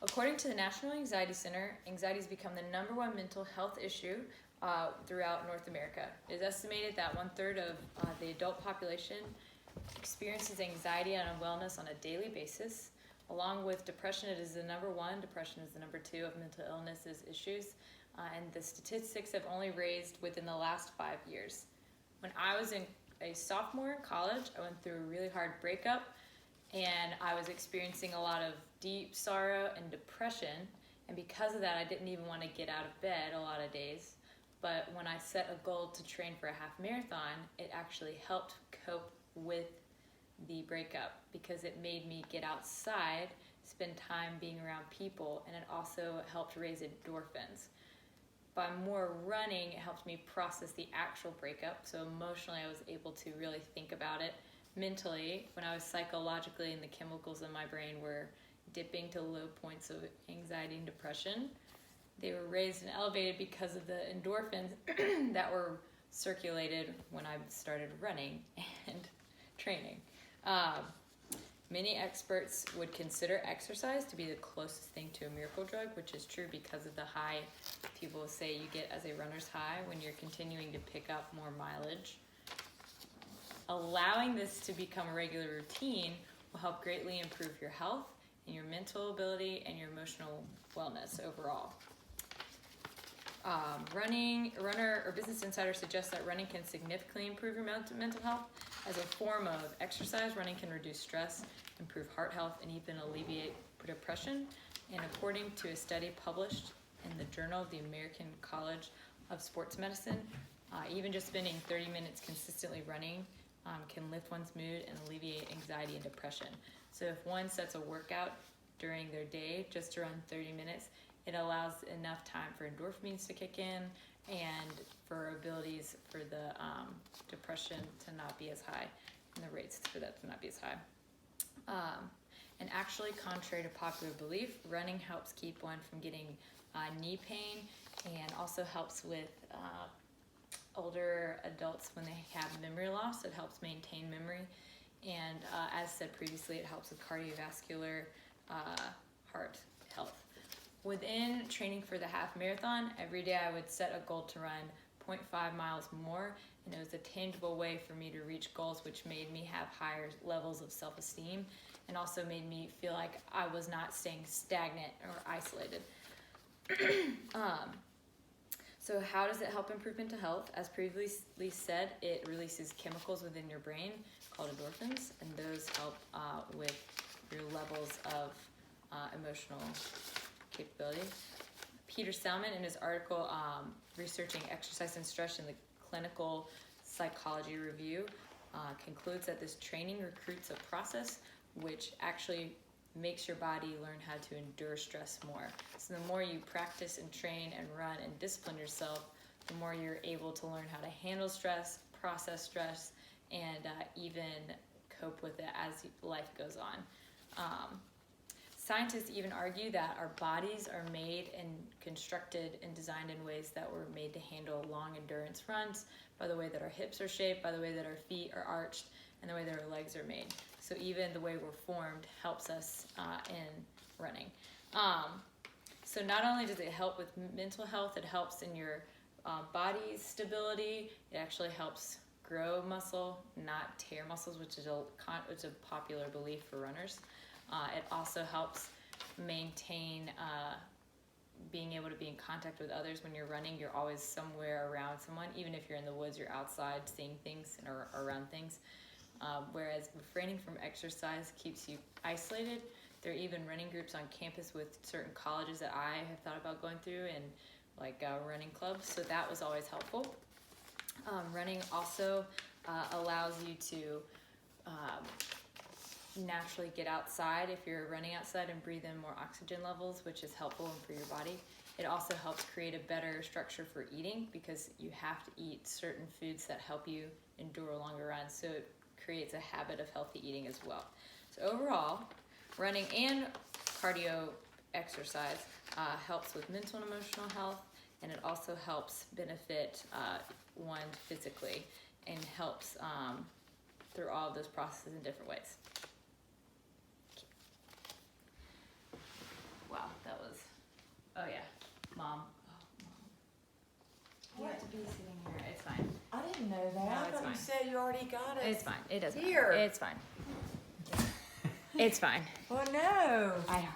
According to the National Anxiety Center, anxiety has become the #1 mental health issue throughout North America. It is estimated that 1/3 of the adult population experiences anxiety and unwellness on a daily basis. Along with depression, it is the #1. Depression is the #2 of mental illnesses issues. And the statistics have only raised within the last 5 years. When I was a sophomore in college, I went through a really hard breakup, and I was experiencing a lot of deep sorrow and depression. And because of that, I didn't even want to get out of bed a lot of days. But when I set a goal to train for a half marathon, it actually helped cope with the breakup because it made me get outside, spend time being around people, and it also helped raise endorphins. By more running, it helped me process the actual breakup. So emotionally, I was able to really think about it. Mentally, when I was psychologically and the chemicals in my brain were dipping to low points of anxiety and depression, they were raised and elevated because of the endorphins that were circulated when I started running and training. Many experts would consider exercise to be the closest thing to a miracle drug, which is true because of the high people say you get as a runner's high when you're continuing to pick up more mileage. Allowing this to become a regular routine will help greatly improve your health and your mental ability and your emotional wellness overall. Runner or Business Insider suggests that running can significantly improve your mental health. As a form of exercise, running can reduce stress, improve heart health, and even alleviate depression. And according to a study published in the Journal of the American College of Sports Medicine, even just spending 30 minutes consistently running can lift one's mood and alleviate anxiety and depression. So if one sets a workout during their day just to run 30 minutes, it allows enough time for endorphins to kick in and for abilities for the depression to not be as high and the rates for that to not be as high. And actually, contrary to popular belief, running helps keep one from getting knee pain and also helps with older adults when they have memory loss. It helps maintain memory. And as said previously, it helps with cardiovascular heart health. Within training for the half marathon, every day I would set a goal to run 0.5 miles more, and it was a tangible way for me to reach goals, which made me have higher levels of self-esteem and also made me feel like I was not staying stagnant or isolated. So how does it help improve mental health? As previously said, it releases chemicals within your brain called endorphins, and those help with your levels of emotional capability. Peter Salmon, in his article Researching Exercise and Stress in the Clinical Psychology Review, concludes that this training recruits a process which actually makes your body learn how to endure stress more. So the more you practice and train and run and discipline yourself, the more you're able to learn how to handle stress, process stress, and even cope with it as life goes on. Scientists even argue that our bodies are made and constructed and designed in ways that were made to handle long endurance runs, by the way that our hips are shaped, by the way that our feet are arched, and the way that our legs are made. So even the way we're formed helps us in running. So not only does it help with mental health, it helps in your body's stability. It actually helps grow muscle, not tear muscles, which is a popular belief for runners. It also helps maintain being able to be in contact with others. When you're running, you're always somewhere around someone. Even if you're in the woods, you're outside seeing things or around things. Whereas refraining from exercise keeps you isolated. There are even running groups on campus with certain colleges that I have thought about going through and like running clubs. So that was always helpful. Running also allows you to naturally get outside if you're running outside and breathe in more oxygen levels, which is helpful for your body. It also helps create a better structure for eating because you have to eat certain foods that help you endure a longer run. So it creates a habit of healthy eating as well. So overall, running and cardio exercise helps with mental and emotional health, and it also helps benefit one physically and helps through all of those processes in different ways. Wow. to be sitting here. It's fine. I didn't know that. No, I it's thought fine. you said you already got it. It's fine. It doesn't Here. matter. It's fine. It's fine. Oh no. I know.